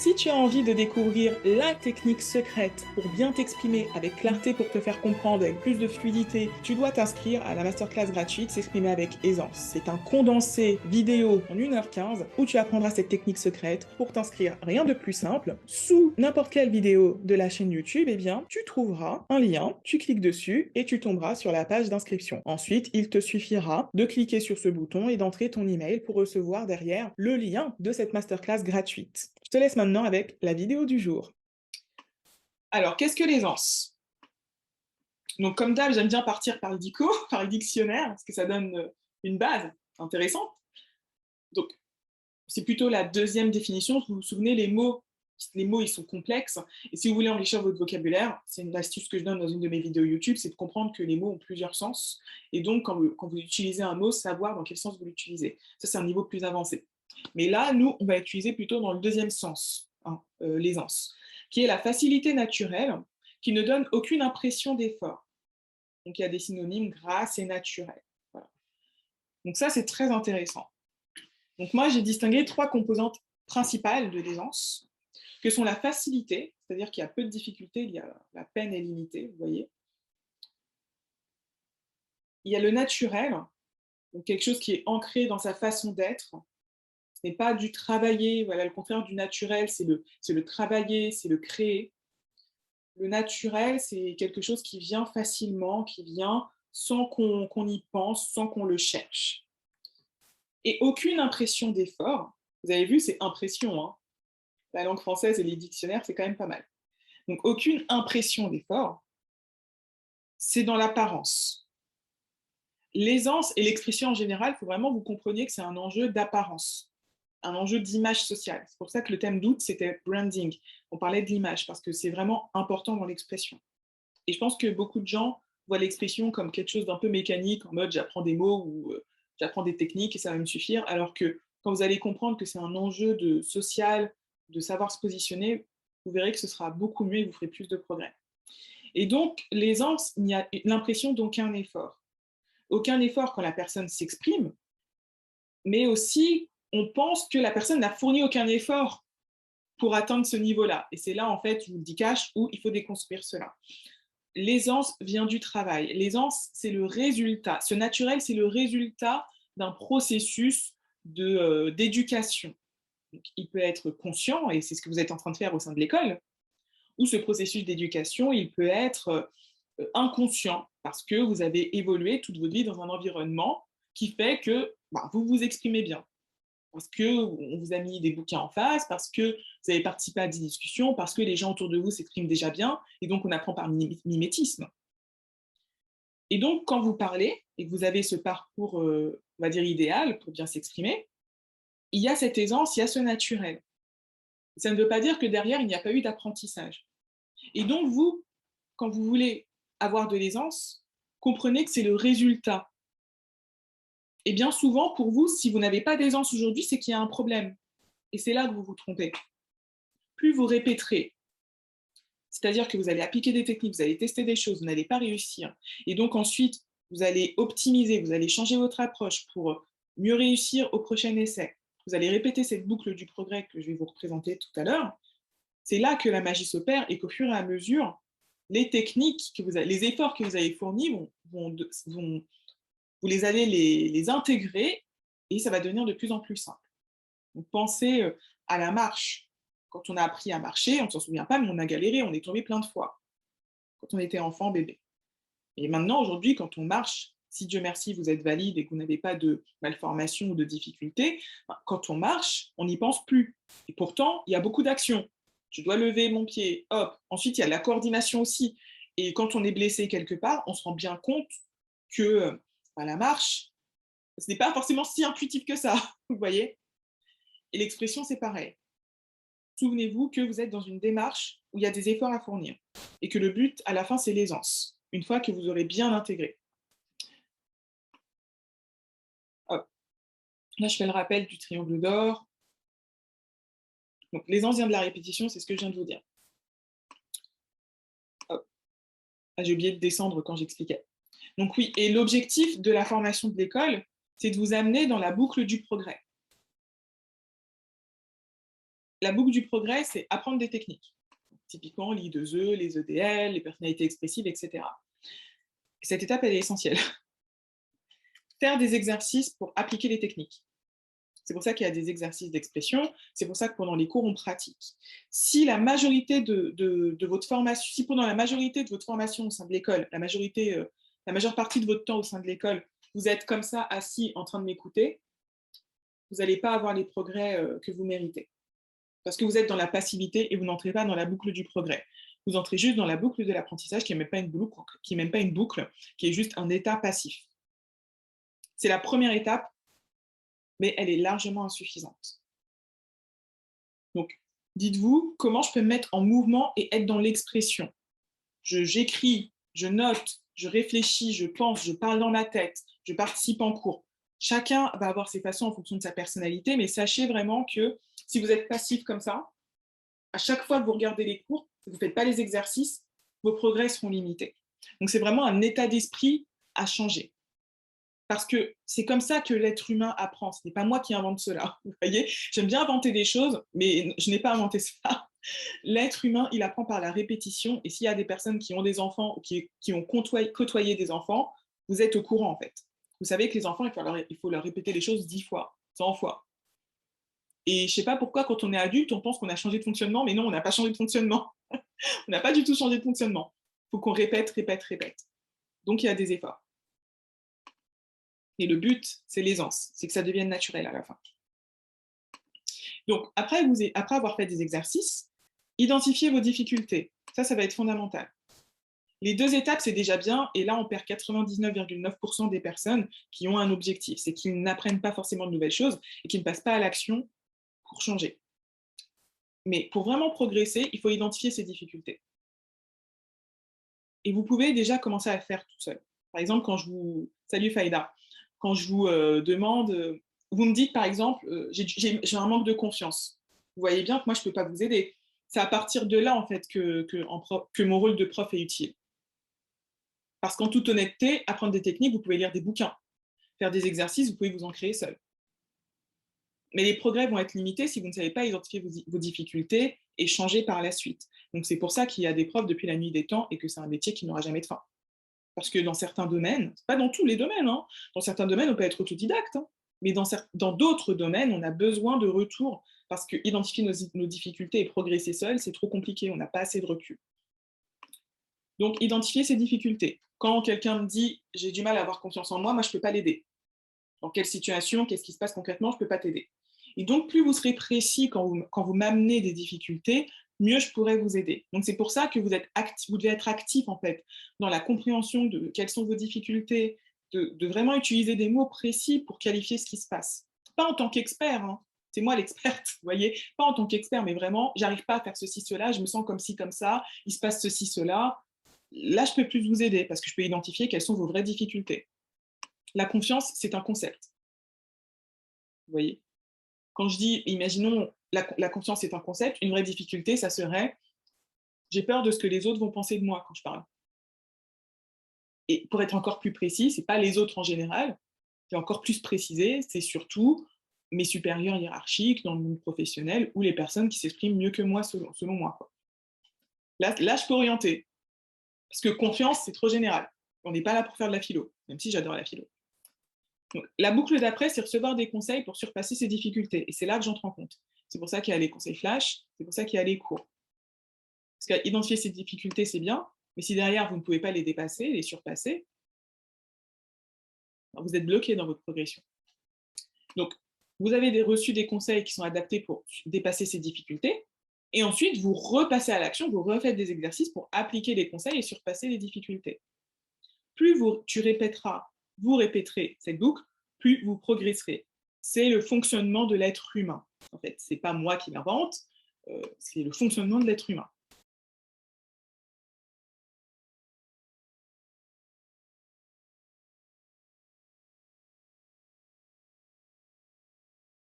Si tu as envie de découvrir la technique secrète pour bien t'exprimer avec clarté pour te faire comprendre avec plus de fluidité, tu dois t'inscrire à la masterclass gratuite S'exprimer avec aisance. C'est un condensé vidéo en 1h15 où tu apprendras cette technique secrète. Pour t'inscrire, rien de plus simple. Sous n'importe quelle vidéo de la chaîne YouTube, eh bien, tu trouveras un lien, tu cliques dessus et tu tomberas sur la page d'inscription. Ensuite, il te suffira de cliquer sur ce bouton et d'entrer ton email pour recevoir derrière le lien de cette masterclass gratuite. Je te laisse maintenant avec la vidéo du jour. Alors, qu'est-ce que l'aisance? Donc, comme d'hab, j'aime bien partir par le dico, par le dictionnaire, parce que ça donne une base intéressante. Donc, c'est plutôt la deuxième définition. Vous vous souvenez, les mots, ils sont complexes. Et si vous voulez enrichir votre vocabulaire, c'est une astuce que je donne dans une de mes vidéos YouTube, c'est de comprendre que les mots ont plusieurs sens. Et donc, quand vous utilisez un mot, savoir dans quel sens vous l'utilisez. Ça, c'est un niveau plus avancé. Mais là, nous, on va l'utiliser plutôt dans le deuxième sens, hein, l'aisance, qui est la facilité naturelle, qui ne donne aucune impression d'effort. Donc, il y a des synonymes grâce et naturel. Voilà. Donc ça, c'est très intéressant. Donc moi, j'ai distingué 3 composantes principales de l'aisance, que sont la facilité, c'est-à-dire qu'il y a peu de difficultés, il y a la peine est limitée, vous voyez. Il y a le naturel, donc quelque chose qui est ancré dans sa façon d'être. Ce n'est pas du travailler, voilà, le contraire du naturel, c'est le travailler, c'est le créer. Le naturel, c'est quelque chose qui vient facilement, qui vient sans qu'on y pense, sans qu'on le cherche. Et aucune impression d'effort. Vous avez vu, c'est impression, hein. La langue française et les dictionnaires, c'est quand même pas mal. Donc, aucune impression d'effort, c'est dans l'apparence. L'aisance et l'expression en général, il faut vraiment que vous compreniez que c'est un enjeu d'apparence, un enjeu d'image sociale. C'est pour ça que le thème d'août, c'était branding. On parlait de l'image, parce que c'est vraiment important dans l'expression. Et je pense que beaucoup de gens voient l'expression comme quelque chose d'un peu mécanique, en mode j'apprends des mots ou j'apprends des techniques et ça va me suffire, alors que quand vous allez comprendre que c'est un enjeu de social, de savoir se positionner, vous verrez que ce sera beaucoup mieux et vous ferez plus de progrès. Et donc, l'aisance, il n'y a l'impression d'aucun effort. Aucun effort quand la personne s'exprime, mais aussi on pense que la personne n'a fourni aucun effort pour atteindre ce niveau-là. Et c'est là, en fait, je vous le dis cash, où il faut déconstruire cela. L'aisance vient du travail. L'aisance, c'est le résultat. Ce naturel, c'est le résultat d'un processus d'éducation. Il peut être conscient, et c'est ce que vous êtes en train de faire au sein de l'école, ou ce processus d'éducation, il peut être inconscient, parce que vous avez évolué toute votre vie dans un environnement qui fait que vous vous exprimez bien. Parce qu'on vous a mis des bouquins en face, parce que vous avez participé à des discussions, parce que les gens autour de vous s'expriment déjà bien, et donc on apprend par mimétisme. Et donc, quand vous parlez, et que vous avez ce parcours, on va dire, idéal pour bien s'exprimer, il y a cette aisance, il y a ce naturel. Ça ne veut pas dire que derrière, il n'y a pas eu d'apprentissage. Et donc, vous, quand vous voulez avoir de l'aisance, comprenez que c'est le résultat. Et bien souvent, pour vous, si vous n'avez pas d'aisance aujourd'hui, c'est qu'il y a un problème. Et c'est là que vous vous trompez. Plus vous répéterez, c'est-à-dire que vous allez appliquer des techniques, vous allez tester des choses, vous n'allez pas réussir. Et donc ensuite, vous allez optimiser, vous allez changer votre approche pour mieux réussir au prochain essai. Vous allez répéter cette boucle du progrès que je vais vous représenter tout à l'heure. C'est là que la magie s'opère et qu'au fur et à mesure, les techniques, les efforts que vous avez fournis, vous les allez les intégrer et ça va devenir de plus en plus simple. Donc pensez à la marche. Quand on a appris à marcher, on ne s'en souvient pas, mais on a galéré, on est tombé plein de fois quand on était enfant, bébé. Et maintenant, aujourd'hui, quand on marche, si Dieu merci, vous êtes valide et que vous n'avez pas de malformation ou de difficulté, quand on marche, on n'y pense plus. Et pourtant, il y a beaucoup d'actions. Je dois lever mon pied, hop. Ensuite, il y a la coordination aussi. Et quand on est blessé quelque part, on se rend bien compte que la marche, ce n'est pas forcément si intuitif que ça, vous voyez. Et l'expression, c'est pareil. Souvenez-vous que vous êtes dans une démarche où il y a des efforts à fournir et que le but, à la fin, c'est l'aisance, une fois que vous aurez bien intégré. Hop. Là, je fais le rappel du triangle d'or. Donc, l'aisance vient de la répétition, c'est ce que je viens de vous dire. Hop. Ah, j'ai oublié de descendre quand j'expliquais. Donc oui, et l'objectif de la formation de l'école, c'est de vous amener dans la boucle du progrès. la boucle du progrès, c'est apprendre des techniques. Typiquement, l'I2E, les EDL, les personnalités expressives, etc. Cette étape, elle est essentielle. Faire des exercices pour appliquer les techniques. C'est pour ça qu'il y a des exercices d'expression, c'est pour ça que pendant les cours, on pratique. Si la majorité de votre formation, si pendant la majorité de votre formation au sein de l'école, la majeure partie de votre temps au sein de l'école, vous êtes comme ça, assis, en train de m'écouter, vous n'allez pas avoir les progrès que vous méritez. Parce que vous êtes dans la passivité et vous n'entrez pas dans la boucle du progrès. Vous entrez juste dans la boucle de l'apprentissage qui n'est même pas une boucle, qui est juste un état passif. C'est la première étape, mais elle est largement insuffisante. Donc, dites-vous, comment je peux me mettre en mouvement et être dans l'expression? J'écris, je note, je réfléchis, je pense, je parle dans ma tête, je participe en cours. Chacun va avoir ses façons en fonction de sa personnalité, mais sachez vraiment que si vous êtes passif comme ça, à chaque fois que vous regardez les cours, vous ne faites pas les exercices, vos progrès seront limités. Donc, c'est vraiment un état d'esprit à changer. Parce que c'est comme ça que l'être humain apprend. Ce n'est pas moi qui invente cela. Vous voyez, j'aime bien inventer des choses, mais je n'ai pas inventé ça. L'être humain, il apprend par la répétition. Et s'il y a des personnes qui ont des enfants ou qui ont côtoyé des enfants, vous êtes au courant en fait. Vous savez que les enfants, il faut leur répéter les choses 10 fois, 100 fois. Et je ne sais pas pourquoi, quand on est adulte, on pense qu'on a changé de fonctionnement, mais non, on n'a pas changé de fonctionnement. On n'a pas du tout changé de fonctionnement. Il faut qu'on répète, répète, répète. Donc, il y a des efforts. Et le but, c'est l'aisance, c'est que ça devienne naturel à la fin. Donc, après avoir fait des exercices, identifiez vos difficultés. Ça va être fondamental. Les 2 étapes, c'est déjà bien, et là, on perd 99,9% des personnes qui ont un objectif. C'est qu'ils n'apprennent pas forcément de nouvelles choses et qu'ils ne passent pas à l'action pour changer. Mais pour vraiment progresser, il faut identifier ces difficultés. Et vous pouvez déjà commencer à le faire tout seul. Par exemple, quand je vous... Salut Faïda. Quand je vous demande... vous me dites, par exemple, j'ai un manque de confiance. Vous voyez bien que moi, je ne peux pas vous aider. C'est à partir de là, en fait, que mon rôle de prof est utile. Parce qu'en toute honnêteté, apprendre des techniques, vous pouvez lire des bouquins. Faire des exercices, vous pouvez vous en créer seul. Mais les progrès vont être limités si vous ne savez pas identifier vos difficultés et changer par la suite. Donc c'est pour ça qu'il y a des profs depuis la nuit des temps et que c'est un métier qui n'aura jamais de fin. Parce que dans certains domaines, pas dans tous les domaines, hein, dans certains domaines on peut être autodidacte, hein, mais dans d'autres domaines on a besoin de retour parce que identifier nos difficultés et progresser seul, c'est trop compliqué, on n'a pas assez de recul. Donc identifier ses difficultés. Quand quelqu'un me dit « j'ai du mal à avoir confiance en moi », moi je ne peux pas l'aider. Dans quelle situation, qu'est-ce qui se passe concrètement, je ne peux pas t'aider. Et donc, plus vous serez précis quand vous m'amenez des difficultés, mieux je pourrai vous aider. Donc, c'est pour ça que vous devez être actif, en fait, dans la compréhension de quelles sont vos difficultés, de vraiment utiliser des mots précis pour qualifier ce qui se passe. Pas en tant qu'expert, hein. C'est moi l'experte, vous voyez, pas en tant qu'expert, mais vraiment, j'arrive pas à faire ceci, cela, je me sens comme ci, comme ça, il se passe ceci, cela. Là, je peux plus vous aider parce que je peux identifier quelles sont vos vraies difficultés. La confiance, c'est un concept. Vous voyez? Quand je dis, imaginons, la confiance est un concept, une vraie difficulté, ça serait, j'ai peur de ce que les autres vont penser de moi quand je parle. Et pour être encore plus précis, ce n'est pas les autres en général, c'est encore plus précisé, c'est surtout mes supérieurs hiérarchiques dans le monde professionnel ou les personnes qui s'expriment mieux que moi selon moi. Quoi. Là, je peux orienter. Parce que confiance, c'est trop général. On n'est pas là pour faire de la philo, même si j'adore la philo. Donc, la boucle d'après, c'est recevoir des conseils pour surpasser ces difficultés. Et c'est là que j'entre en compte. C'est pour ça qu'il y a les conseils flash, c'est pour ça qu'il y a les cours. Parce qu'identifier ces difficultés, c'est bien, mais si derrière, vous ne pouvez pas les dépasser, les surpasser, vous êtes bloqué dans votre progression. Donc, vous avez reçu des conseils qui sont adaptés pour dépasser ces difficultés, et ensuite, vous repassez à l'action, vous refaites des exercices pour appliquer les conseils et surpasser les difficultés. Plus tu répéteras, vous répéterez cette boucle, plus vous progresserez. C'est le fonctionnement de l'être humain. En fait, ce n'est pas moi qui l'invente, c'est le fonctionnement de l'être humain.